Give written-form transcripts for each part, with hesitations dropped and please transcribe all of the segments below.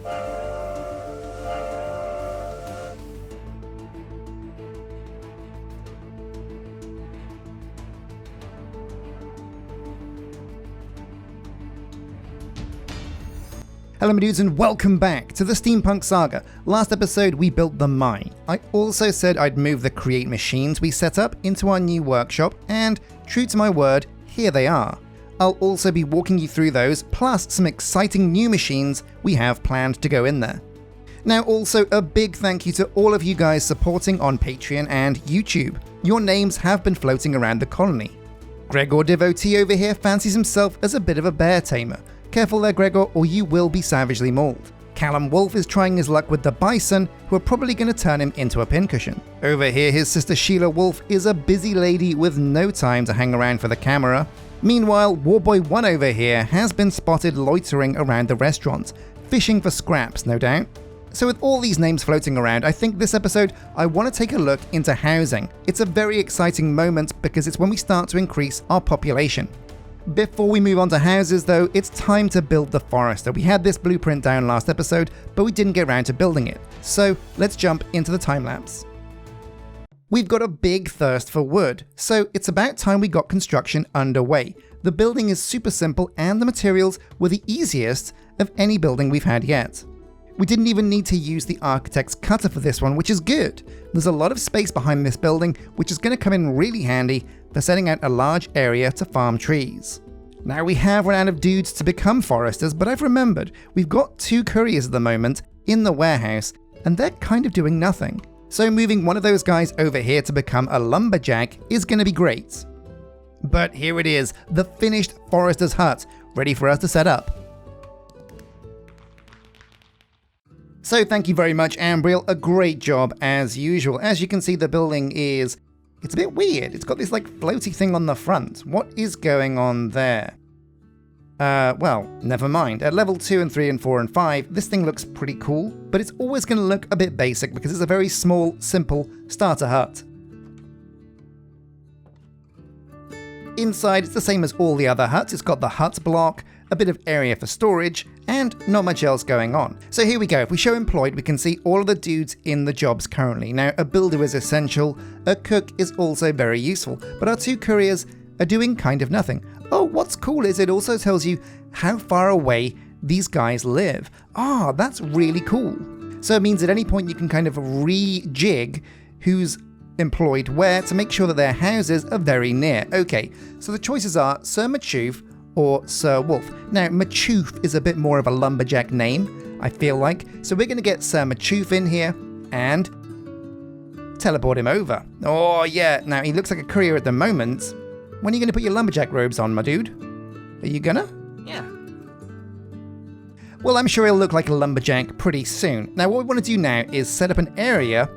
Hello my dudes and welcome back to the Steampunk Saga. Last episode we built the mine. I also said I'd move the create machines we set up into our new workshop, and true to my word, here they are. I'll also be walking you through those, plus some exciting new machines we have planned to go in there. Now also a big thank you to all of you guys supporting on Patreon and YouTube. Your names have been floating around the colony. Gregor Devotee over here fancies himself as a bit of a bear tamer. Careful there, Gregor, or you will be savagely mauled. Callum Wolf is trying his luck with the bison, who are probably going to turn him into a pincushion. Over here, his sister Sheila Wolf is a busy lady with no time to hang around for the camera. Meanwhile, Warboy1 over here has been spotted loitering around the restaurant, fishing for scraps, no doubt. So with all these names floating around, I think this episode I want to take a look into housing. It's a very exciting moment because it's when we start to increase our population. Before we move on to houses though, it's time to build the forester. We had this blueprint down last episode, but we didn't get around to building it. So let's jump into the time lapse. We've got a big thirst for wood, so it's about time we got construction underway. The building is super simple and the materials were the easiest of any building we've had yet. We didn't even need to use the architect's cutter for this one, which is good. There's a lot of space behind this building, which is going to come in really handy for setting out a large area to farm trees. Now we have run out of dudes to become foresters, but I've remembered we've got 2 couriers at the moment in the warehouse, and they're kind of doing nothing. So moving one of those guys over here to become a lumberjack is going to be great. But here it is, the finished forester's hut, ready for us to set up. So thank you very much, Ambriel, a great job as usual. As you can see, the building is, it's a bit weird. It's got this like floaty thing on the front. What is going on there? Well, never mind. At level 2 and 3 and 4 and 5, this thing looks pretty cool, but it's always going to look a bit basic because it's a very small, simple starter hut. Inside, it's the same as all the other huts. It's got the hut block, a bit of area for storage, and not much else going on. So here we go. If we show employed, we can see all of the dudes in the jobs currently. Now, a builder is essential, a cook is also very useful, but our 2 couriers are doing kind of nothing. Oh, what's cool is it also tells you how far away these guys live. Ah, that's really cool. So it means at any point you can kind of rejig who's employed where to make sure that their houses are very near. Okay, so the choices are Sir Machoof or Sir Wolf. Now, Machoof is a bit more of a lumberjack name, I feel like, so we're going to get Sir Machoof in here and teleport him over. Oh yeah, now he looks like a courier at the moment. When are you going to put your lumberjack robes on, my dude? Are you gonna? Yeah. Well, I'm sure he'll look like a lumberjack pretty soon. Now, what we want to do now is set up an area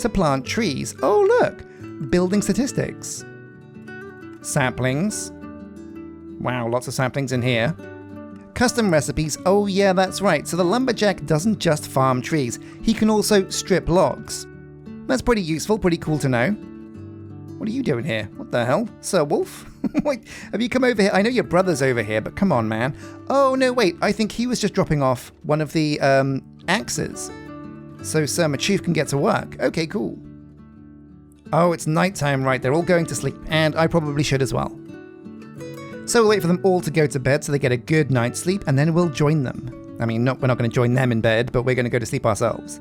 to plant trees. Oh look, building statistics. Saplings. Wow, lots of saplings in here. Custom recipes. Oh yeah, that's right. So the lumberjack doesn't just farm trees. He can also strip logs. That's pretty useful, pretty cool to know. What are you doing here? What the hell? Sir Wolf? Wait, have you come over here? I know your brother's over here, but come on, man. Oh no, wait, I think he was just dropping off one of the axes. So Sir Machoof can get to work. Okay, cool. Oh, it's nighttime, right? They're all going to sleep, and I probably should as well. So we'll wait for them all to go to bed so they get a good night's sleep, and then we'll join them. I mean, we're not going to join them in bed, but we're going to go to sleep ourselves.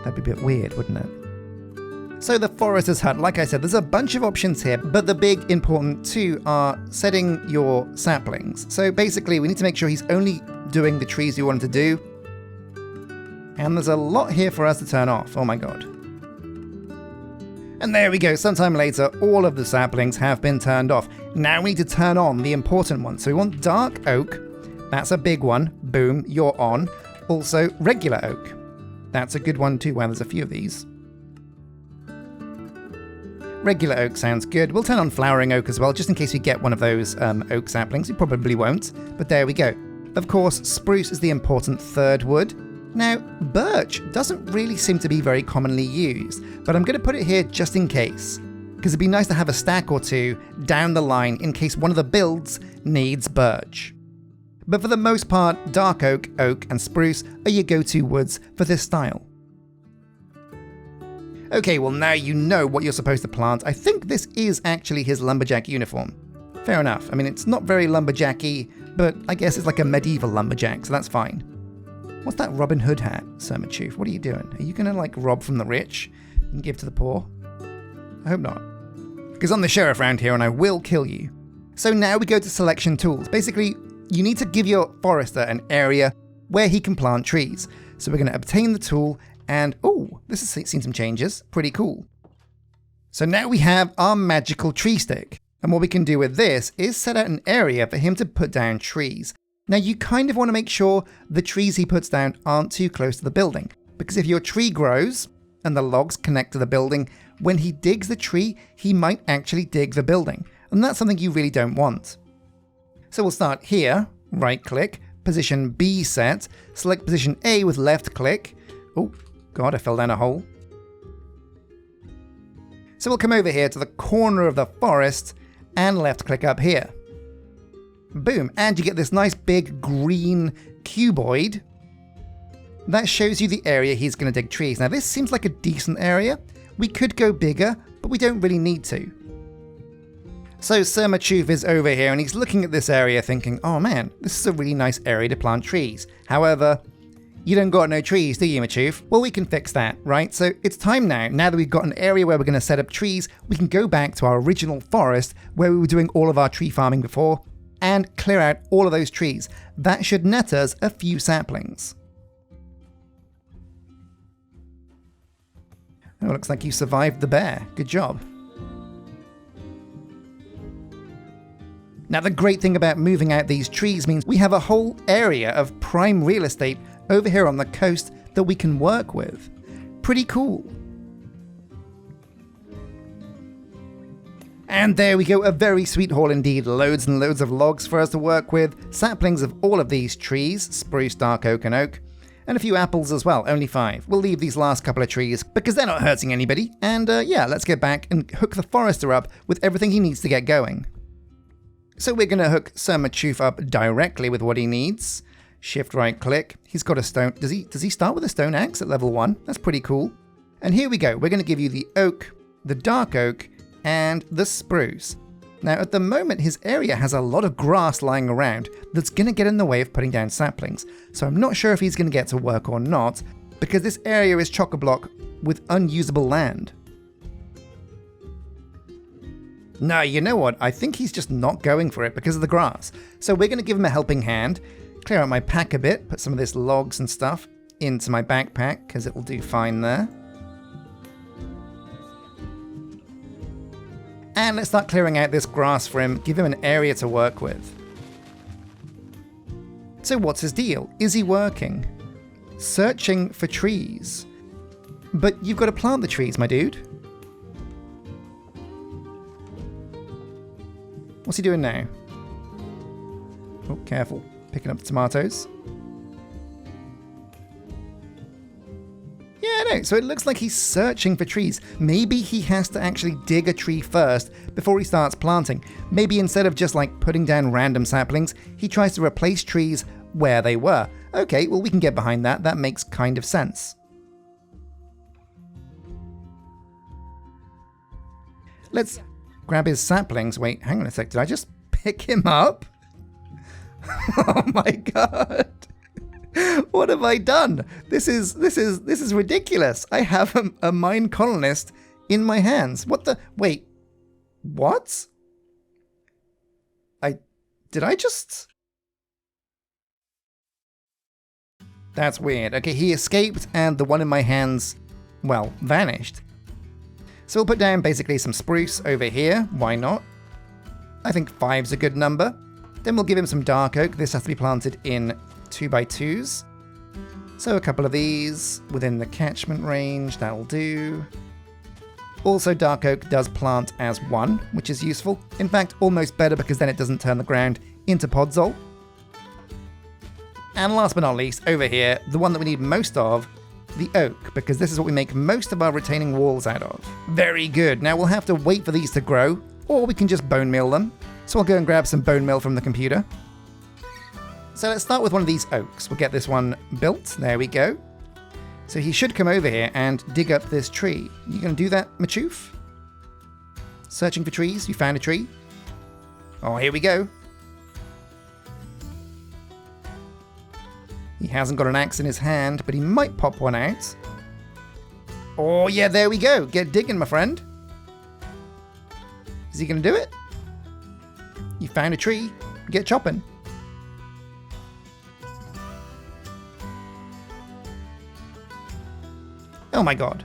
That'd be a bit weird, wouldn't it? So the forester's hut, like I said, there's a bunch of options here, but the big important 2 are setting your saplings. So basically, we need to make sure he's only doing the trees you want him to do. And there's a lot here for us to turn off. Oh my god. And there we go. Sometime later, all of the saplings have been turned off. Now we need to turn on the important ones. So we want dark oak. That's a big one. Boom, you're on. Also, regular oak. That's a good one too. Well, there's a few of these. Regular oak sounds good. We'll turn on flowering oak as well, just in case we get one of those oak saplings. We probably won't, but there we go. Of course, spruce is the important 3rd wood. Now, birch doesn't really seem to be very commonly used, but I'm going to put it here just in case, because it'd be nice to have a stack or 2 down the line in case one of the builds needs birch. But for the most part, dark oak, oak, and spruce are your go-to woods for this style. Okay, well now you know what you're supposed to plant. I think this is actually his lumberjack uniform. Fair enough. I mean, it's not very lumberjacky, but I guess it's like a medieval lumberjack, so that's fine. What's that Robin Hood hat, Sir Machoof? What are you doing? Are you gonna like rob from the rich and give to the poor? I hope not. Because I'm the sheriff around here and I will kill you. So now we go to selection tools. Basically, you need to give your forester an area where he can plant trees. So we're gonna obtain the tool and, oh, this has seen some changes. Pretty cool. So now we have our magical tree stick. And what we can do with this is set out an area for him to put down trees. Now you kind of want to make sure the trees he puts down aren't too close to the building, because if your tree grows and the logs connect to the building, when he digs the tree, he might actually dig the building, and that's something you really don't want. So we'll start here, right click, position B set, select position A with left click. Oh god, I fell down a hole. So we'll come over here to the corner of the forest and left click up here. Boom, and you get this nice big green cuboid. That shows you the area he's going to dig trees. Now this seems like a decent area. We could go bigger, but we don't really need to. So Sir Machoof is over here and he's looking at this area thinking, oh man, this is a really nice area to plant trees. However, you don't got no trees, do you, Machoof? Well, we can fix that, right? So it's time now that we've got an area where we're going to set up trees, we can go back to our original forest where we were doing all of our tree farming before, and clear out all of those trees. That should net us a few saplings. Oh, looks like you survived the bear. Good job. Now the great thing about moving out these trees means we have a whole area of prime real estate over here on the coast that we can work with. Pretty cool. And there we go, a very sweet haul indeed. Loads and loads of logs for us to work with, saplings of all of these trees, spruce, dark oak and oak, and a few apples as well, only 5. We'll leave these last couple of trees because they're not hurting anybody. And yeah, let's get back and hook the forester up with everything he needs to get going. So we're gonna hook Sir Machoof up directly with what he needs. Shift right click, he's got a stone, does he start with a stone axe at level 1? That's pretty cool. And here we go, we're gonna give you the oak, the dark oak, and the spruce. Now at the moment his area has a lot of grass lying around that's going to get in the way of putting down saplings, so I'm not sure if he's going to get to work or not, because this area is chock-a-block with unusable land. No, you know what, I think he's just not going for it because of the grass, so we're going to give him a helping hand, clear out my pack a bit, put some of this logs and stuff into my backpack because it will do fine there. And let's start clearing out this grass for him, give him an area to work with. So what's his deal? Is he working? Searching for trees. But you've got to plant the trees, my dude. What's he doing now? Oh, careful. Picking up the tomatoes. Yeah, no, so it looks like he's searching for trees. Maybe he has to actually dig a tree first before he starts planting. Maybe instead of just like putting down random saplings, he tries to replace trees where they were. Okay, well we can get behind that. That makes kind of sense. Let's grab his saplings. Wait, hang on a sec. Did I just pick him up? Oh my god. What have I done? This is ridiculous. I have a mine colonist in my hands. What the? Wait. What? Did I just? That's weird. Okay, he escaped and the one in my hands, well, vanished. So we'll put down basically some spruce over here. Why not? I think 5's a good number. Then we'll give him some dark oak. This has to be planted in 2x2s. So a couple of these within the catchment range, that'll do. Also dark oak does plant as 1, which is useful. In fact, almost better because then it doesn't turn the ground into podzol. And last but not least, over here, the one that we need most of, the oak, because this is what we make most of our retaining walls out of. Very good. Now we'll have to wait for these to grow, or we can just bone meal them. So I'll go and grab some bone meal from the computer. So let's start with one of these oaks. We'll get this one built. There we go. So he should come over here and dig up this tree. You gonna do that, Machoof? Searching for trees. You found a tree. Oh, here we go. He hasn't got an axe in his hand, but he might pop one out. Oh yeah, there we go. Get digging, my friend. Is he gonna do it? You found a tree. Get chopping. Oh my god.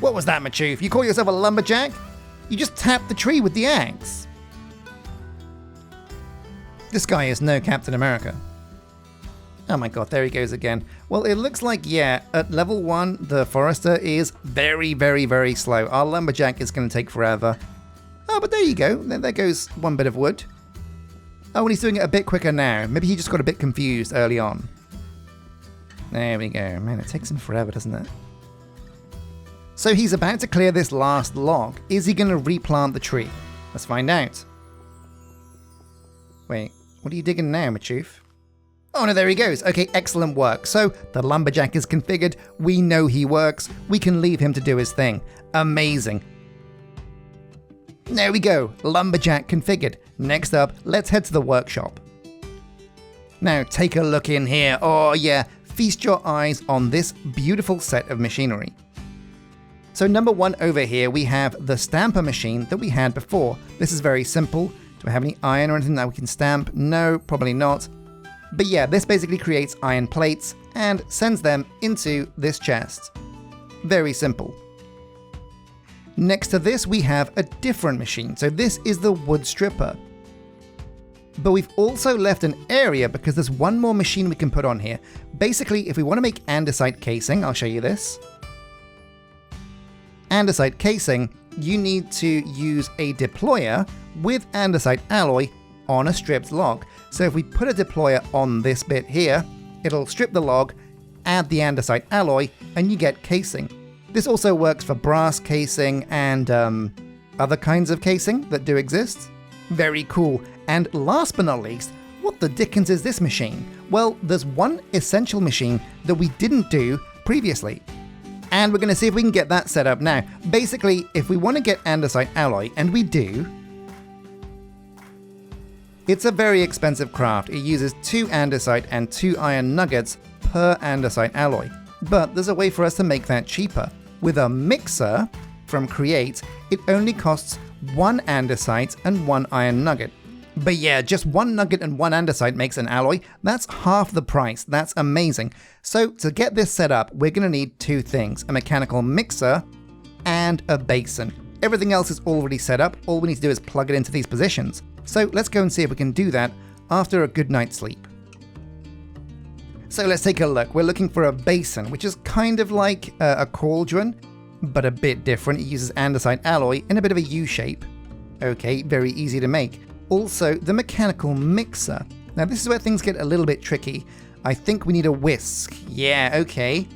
What was that, Machoof? You call yourself a lumberjack? You just tapped the tree with the axe. This guy is no Captain America. Oh my god, there he goes again. Well, it looks like, yeah, at level 1, the forester is very, very, very slow. Our lumberjack is going to take forever. Oh, but there you go. There goes one bit of wood. Oh, and he's doing it a bit quicker now. Maybe he just got a bit confused early on. There we go. Man, it takes him forever, doesn't it? So he's about to clear this last log. Is he going to replant the tree? Let's find out. Wait, what are you digging now, Machoof? Oh no, there he goes. Okay, excellent work. So the lumberjack is configured. We know he works. We can leave him to do his thing. Amazing. There we go. Lumberjack configured. Next up, let's head to the workshop. Now take a look in here. Oh yeah, feast your eyes on this beautiful set of machinery. So number 1 over here, we have the stamper machine that we had before. This is very simple. Do I have any iron or anything that we can stamp? No, probably not. But yeah, this basically creates iron plates and sends them into this chest. Very simple. Next to this, we have a different machine. So this is the wood stripper. But we've also left an area because there's one more machine we can put on here. Basically, if we want to make andesite casing, I'll show you this. Andesite casing, you need to use a deployer with andesite alloy on a stripped log. So if we put a deployer on this bit here, it'll strip the log, add the andesite alloy, and you get casing. This also works for brass casing and other kinds of casing that do exist. Very cool. And last but not least, what the dickens is this machine? Well, there's one essential machine that we didn't do previously. And we're going to see if we can get that set up now. Basically, if we want to get andesite alloy, and we do, it's a very expensive craft. It uses 2 andesite and 2 iron nuggets per andesite alloy. But there's a way for us to make that cheaper. With a mixer from Create, it only costs 1 andesite and 1 iron nugget. But yeah, just 1 nugget and 1 andesite makes an alloy. That's half the price. That's amazing. So to get this set up, we're going to need 2 things. A mechanical mixer and a basin. Everything else is already set up. All we need to do is plug it into these positions. So let's go and see if we can do that after a good night's sleep. So let's take a look. We're looking for a basin, which is kind of like a cauldron, but a bit different. It uses andesite alloy in a bit of a U shape. Okay, very easy to make. Also, the mechanical mixer. Now this is where things get a little bit tricky. I think we need a whisk. Yeah, okay.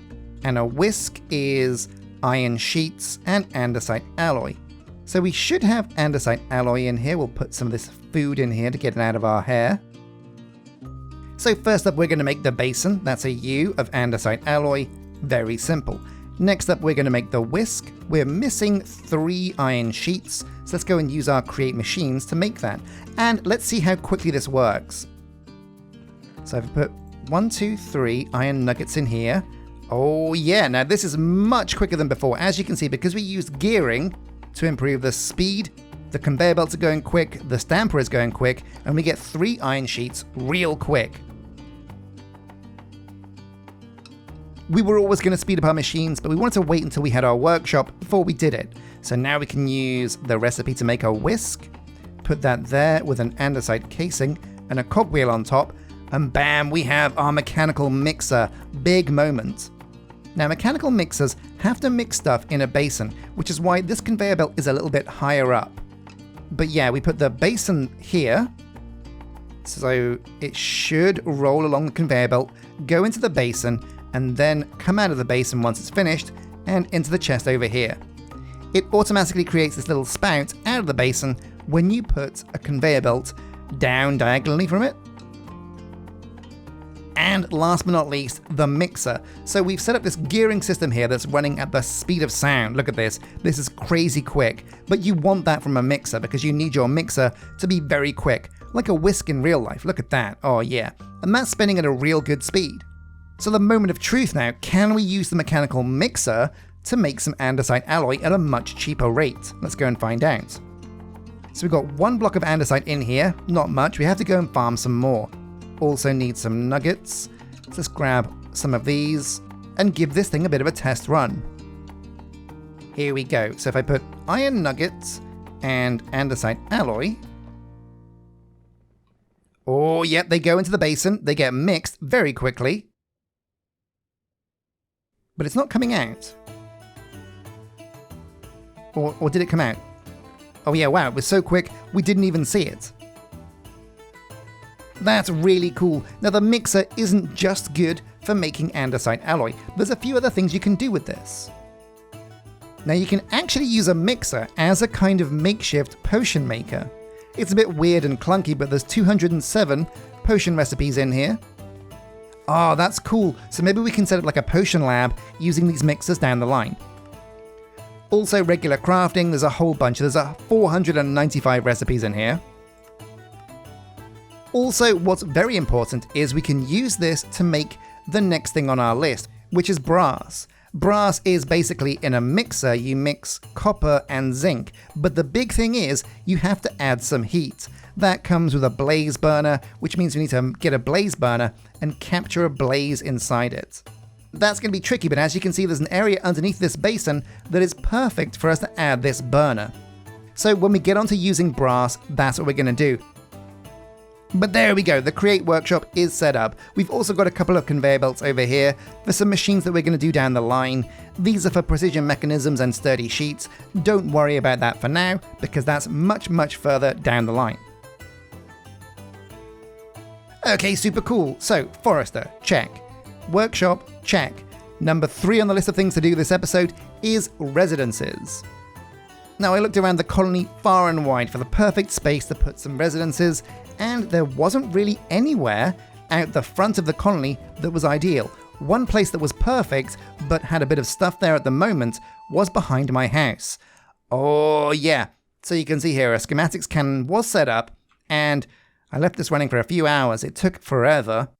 And a whisk is iron sheets and andesite alloy. So we should have andesite alloy in here. We'll put some of this food in here to get it out of our hair. So first up, we're going to make the basin. That's a U of andesite alloy. Very simple. Next up, we're going to make the whisk. We're missing 3 iron sheets. So let's go and use our create machines to make that. And let's see how quickly this works. So I've put 1, 2, 3 iron nuggets in here. Oh yeah, now this is much quicker than before. As you can see, because we used gearing to improve the speed, the conveyor belts are going quick, the stamper is going quick, and we get 3 iron sheets real quick. We were always going to speed up our machines, but we wanted to wait until we had our workshop before we did it. So now we can use the recipe to make a whisk, put that there with an andesite casing and a cogwheel on top, and bam, we have our mechanical mixer. Big moment. Now mechanical mixers have to mix stuff in a basin, which is why this conveyor belt is a little bit higher up. But yeah, we put the basin here, so it should roll along the conveyor belt, go into the basin, and then come out of the basin once it's finished, and into the chest over here. It automatically creates this little spout out of the basin when you put a conveyor belt down diagonally from it. And last but not least, the mixer. So we've set up this gearing system here that's running at the speed of sound. Look at this. This is crazy quick. But you want that from a mixer because you need your mixer to be very quick. Like a whisk in real life. Look at that. Oh yeah. And that's spinning at a real good speed. So the moment of truth now, can we use the mechanical mixer to make some andesite alloy at a much cheaper rate? Let's go and find out. So we've got 1 block of andesite in here. Not much. We have to go and farm some more. Also need some nuggets. Let's grab some of these and give this thing a bit of a test run. Here we go. So if I put iron nuggets and andesite alloy. Oh, yep, they go into the basin. They get mixed very quickly. But it's not coming out. Or did it come out? Oh yeah, wow, it was so quick, we didn't even see it. That's really cool. Now the mixer isn't just good for making andesite alloy. There's a few other things you can do with this. Now you can actually use a mixer as a kind of makeshift potion maker. It's a bit weird and clunky, but there's 207 potion recipes in here. Oh, that's cool. So maybe we can set up like a potion lab using these mixers down the line. Also regular crafting, there's a whole bunch. There's 495 recipes in here. Also, what's very important is we can use this to make the next thing on our list, which is brass. Brass is basically in a mixer, you mix copper and zinc, but the big thing is you have to add some heat. That comes with a blaze burner, which means we need to get a blaze burner and capture a blaze inside it. That's going to be tricky, but as you can see, there's an area underneath this basin that is perfect for us to add this burner. So when we get onto using brass, that's what we're going to do. But there we go, the Create workshop is set up. We've also got a couple of conveyor belts over here for some machines that we're going to do down the line. These are for precision mechanisms and sturdy sheets. Don't worry about that for now, because that's much, much further down the line. Okay, super cool. So, Forester, check. Workshop, check. Number 3 on the list of things to do this episode is residences. Now, I looked around the colony far and wide for the perfect space to put some residences, and there wasn't really anywhere out the front of the colony that was ideal. One place that was perfect, but had a bit of stuff there at the moment, was behind my house. Oh yeah, so you can see here a schematics cannon was set up, and I left this running for a few hours. It took forever.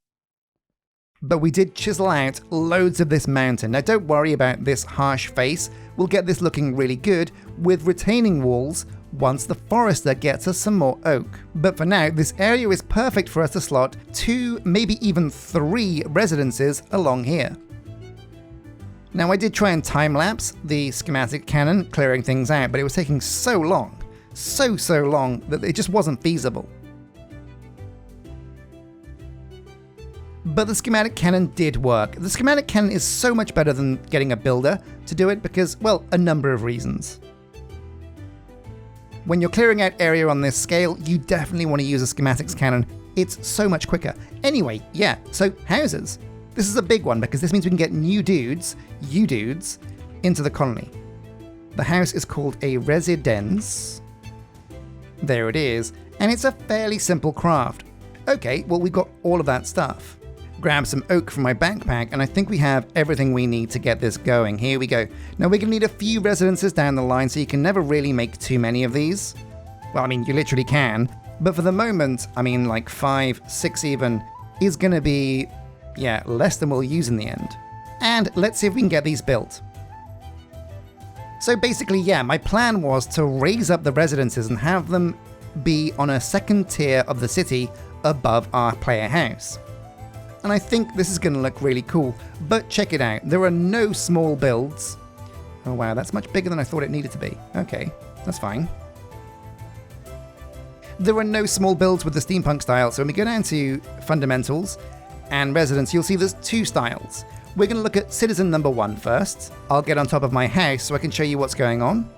But we did chisel out loads of this mountain. Now don't worry about this harsh face. We'll get this looking really good with retaining walls once the Forester gets us some more oak. But for now, this area is perfect for us to slot 2, maybe even 3 residences along here. Now I did try and time-lapse the schematic cannon, clearing things out, but it was taking so long, so long, that it just wasn't feasible. But the schematic cannon did work. The schematic cannon is so much better than getting a builder to do it because, well, a number of reasons. When you're clearing out area on this scale, you definitely want to use a schematics cannon. It's so much quicker. Anyway, yeah, so houses. This is a big one because this means we can get new dudes, you dudes, into the colony. The house is called a residence. There it is. And it's a fairly simple craft. Okay, well, we've got all of that stuff. Grab some oak from my backpack, and I think we have everything we need to get this going. Here we go. Now we're going to need a few residences down the line, so you can never really make too many of these. Well, I mean, you literally can. But for the moment, I mean, like 5, 6 even, is going to be, yeah, less than we'll use in the end. And let's see if we can get these built. So basically, yeah, my plan was to raise up the residences and have them be on a second tier of the city above our player house. And I think this is going to look really cool, but check it out, there are no small builds. Oh wow, that's much bigger than I thought it needed to be. Okay, that's fine. There are no small builds with the steampunk style, so when we go down to fundamentals and residence, you'll see there's 2 styles. We're going to look at citizen number 1 first. I'll get on top of my house so I can show you what's going on.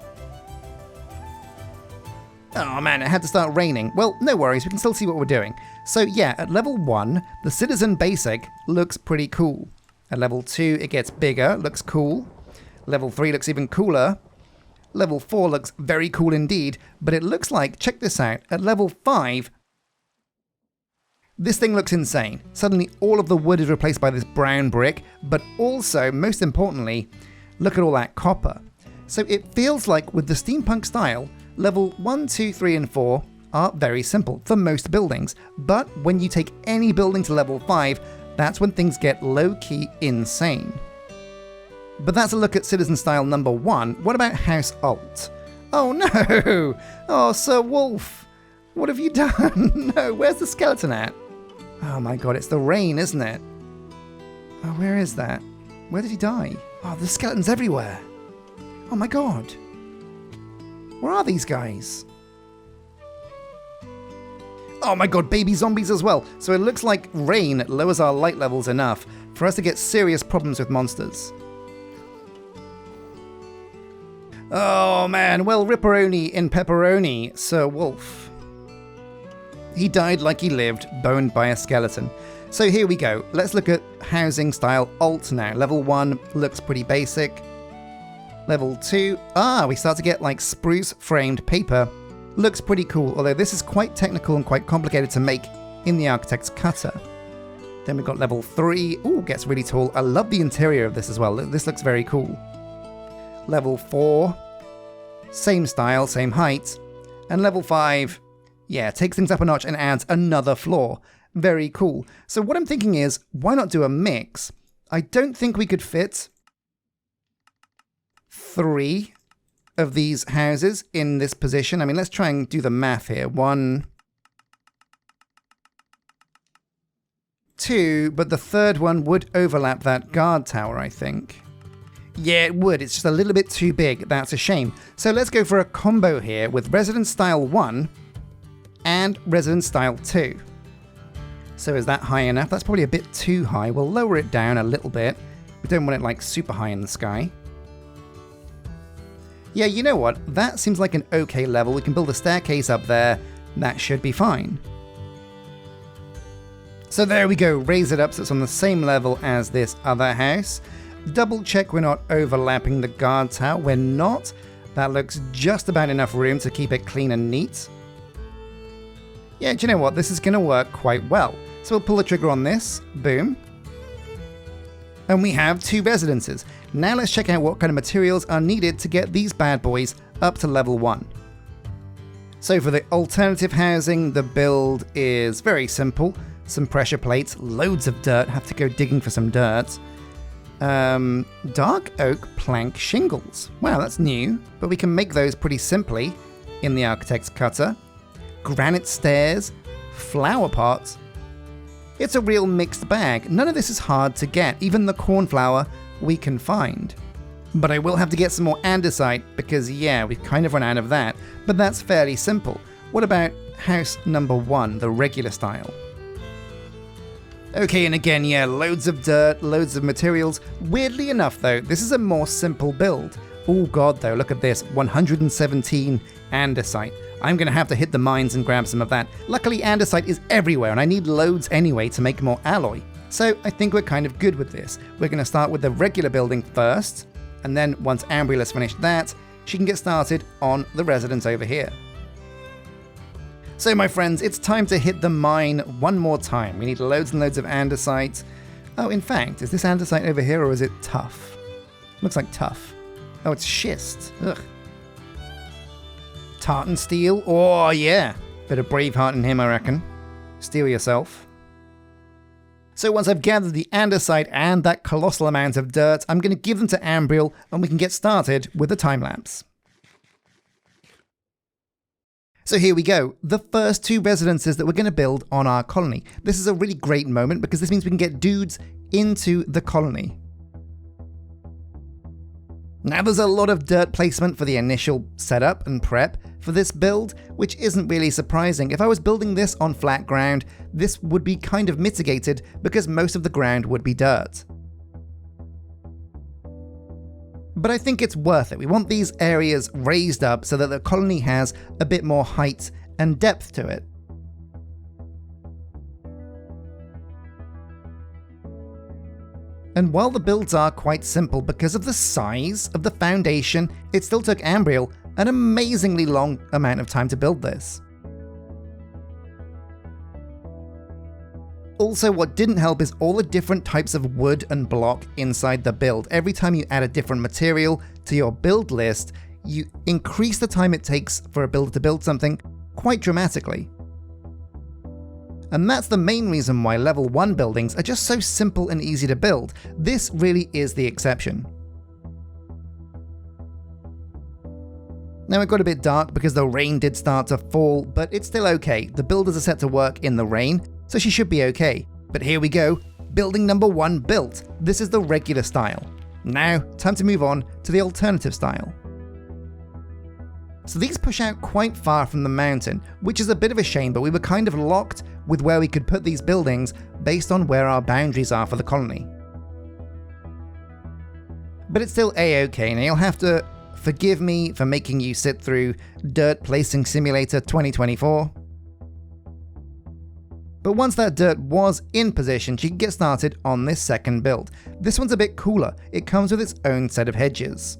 Oh man, it had to start raining. Well, no worries, we can still see what we're doing. So yeah, at level 1, the Citizen Basic looks pretty cool. At level 2, it gets bigger, looks cool. Level 3 looks even cooler. Level 4 looks very cool indeed, but it looks like, check this out, at level 5, This thing looks insane. Suddenly all of the wood is replaced by this brown brick, but also, most importantly, look at all that copper. So it feels like with the steampunk style, level 1, 2, 3, and 4 are very simple for most buildings, but when you take any building to level 5, that's when things get low-key insane. But that's a look at Citizen Style number 1. What about House Alt? Oh no! Oh, Sir Wolf! What have you done? No, where's the skeleton at? Oh my god, it's the rain, isn't it? Oh, where is that? Where did he die? Oh, the skeleton's everywhere. Oh my god. Where are these guys? Oh my god, baby zombies as well. So it looks like rain lowers our light levels enough for us to get serious problems with monsters. Oh man, well, ripperoni in pepperoni, Sir Wolf. He died like he lived, boned by a skeleton. So here we go. Let's look at housing style alt now. Level 1 looks pretty basic. Level 2, we start to get like spruce framed paper. Looks pretty cool, although this is quite technical and quite complicated to make in the architect's cutter. Then we've got level 3, ooh, gets really tall. I love the interior of this as well. This looks very cool. Level 4, same style, same height. And level 5, yeah, takes things up a notch and adds another floor. Very cool. So what I'm thinking is, why not do a mix? I don't think we could fit 3 of these houses in this position. I mean, let's try and do the math here. 1, 2, but the third one would overlap that guard tower, I think. Yeah, it would. It's just a little bit too big. That's a shame. So let's go for a combo here with Residence Style 1 and Residence Style 2. So is that high enough? That's probably a bit too high. We'll lower it down a little bit. We don't want it like super high in the sky. Yeah, you know what? That seems like an okay level. We can build a staircase up there. That should be fine. So there we go. Raise it up so it's on the same level as this other house. Double check we're not overlapping the guard tower. We're not. That looks just about enough room to keep it clean and neat. Yeah, do you know what? This is going to work quite well. So we'll pull the trigger on this. Boom. And we have 2 residences. Now let's check out what kind of materials are needed to get these bad boys up to level 1. So for the alternative housing, the build is very simple. Some pressure plates, loads of dirt. Have to go digging for some dirt. Dark oak plank shingles. Wow, that's new, but we can make those pretty simply in the architect's cutter. Granite stairs, flower pots. It's a real mixed bag. None of this is hard to get, even the cornflower we can find. But I will have to get some more andesite because, yeah, we've kind of run out of that, but that's fairly simple. What about house number 1, the regular style? Okay, and again, yeah, loads of dirt, loads of materials. Weirdly enough, though, this is a more simple build. Oh god, though, look at this, 117 andesite. I'm going to have to hit the mines and grab some of that. Luckily, andesite is everywhere, and I need loads anyway to make more alloy. So I think we're kind of good with this. We're going to start with the regular building first, and then once Ambriel has finished that, she can get started on the residence over here. So my friends, it's time to hit the mine one more time. We need loads and loads of andesite. Oh, in fact, is this andesite over here or is it tough? Looks like tough. Oh, it's schist. Ugh. Tartan steel? Oh, yeah. Bit of Braveheart in him, I reckon. Steel yourself. So once I've gathered the andesite and that colossal amount of dirt, I'm going to give them to Ambriel and we can get started with the time lapse. So here we go, the first 2 residences that we're going to build on our colony. This is a really great moment because this means we can get dudes into the colony. Now there's a lot of dirt placement for the initial setup and prep for this build, which isn't really surprising. If I was building this on flat ground, this would be kind of mitigated because most of the ground would be dirt. But I think it's worth it. We want these areas raised up so that the colony has a bit more height and depth to it. And while the builds are quite simple because of the size of the foundation, it still took Ambriel an amazingly long amount of time to build this. Also, what didn't help is all the different types of wood and block inside the build. Every time you add a different material to your build list, you increase the time it takes for a builder to build something quite dramatically. And that's the main reason why level 1 buildings are just so simple and easy to build. This really is the exception. Now it got a bit dark because the rain did start to fall, but it's still okay. The builders are set to work in the rain, so she should be okay. But here we go, building number 1 built. This is the regular style. Now, time to move on to the alternative style. So these push out quite far from the mountain, which is a bit of a shame, but we were kind of locked with where we could put these buildings based on where our boundaries are for the colony. But it's still a-okay. Now you'll have to forgive me for making you sit through Dirt Placing Simulator 2024. But once that dirt was in position, she can get started on this second build. This one's a bit cooler. It comes with its own set of hedges.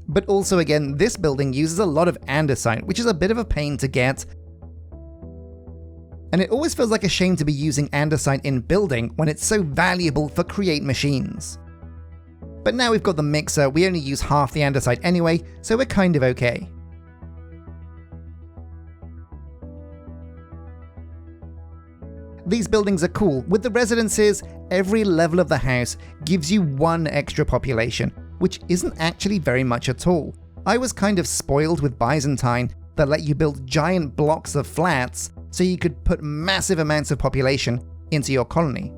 But also again, this building uses a lot of andesite, which is a bit of a pain to get. And it always feels like a shame to be using andesite in building when it's so valuable for create machines. But now we've got the mixer, we only use half the andesite anyway, so we're kind of okay. These buildings are cool. With the residences, every level of the house gives you 1 extra population, which isn't actually very much at all. I was kind of spoiled with Byzantine that let you build giant blocks of flats so you could put massive amounts of population into your colony.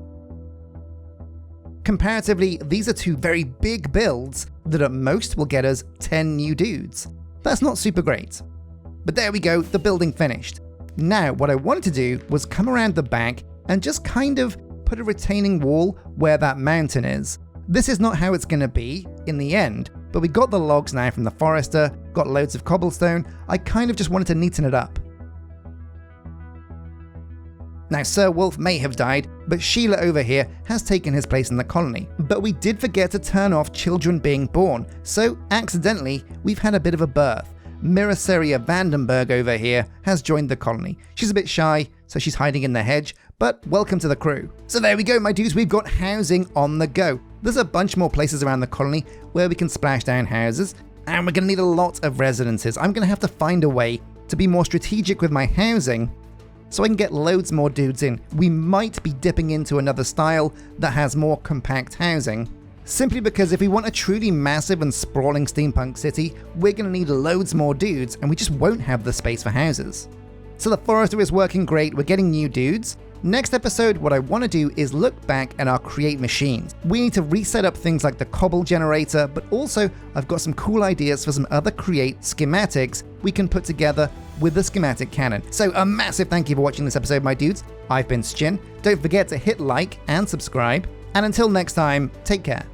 Comparatively, these are 2 very big builds that at most will get us 10 new dudes. That's not super great. But there we go, the building finished. Now, what I wanted to do was come around the back and just kind of put a retaining wall where that mountain is. This is not how it's going to be in the end, but we got the logs now from the forester, got loads of cobblestone. I kind of just wanted to neaten it up. Now, Sir Wolf may have died, but Sheila over here has taken his place in the colony. But we did forget to turn off children being born, so accidentally, we've had a bit of a birth. Miraceria Vandenberg over here has joined the colony. She's a bit shy, so she's hiding in the hedge, but welcome to the crew. So there we go, my dudes, we've got housing on the go. There's a bunch more places around the colony where we can splash down houses, and we're going to need a lot of residences. I'm going to have to find a way to be more strategic with my housing so I can get loads more dudes in. We might be dipping into another style that has more compact housing, simply because if we want a truly massive and sprawling steampunk city, we're going to need loads more dudes, and we just won't have the space for houses. So the forester is working great, we're getting new dudes. Next episode, what I want to do is look back at our create machines. We need to reset up things like the cobble generator, but also I've got some cool ideas for some other create schematics we can put together with the schematic cannon. So a massive thank you for watching this episode, my dudes. I've been Sjin. Don't forget to hit like and subscribe. And until next time, take care.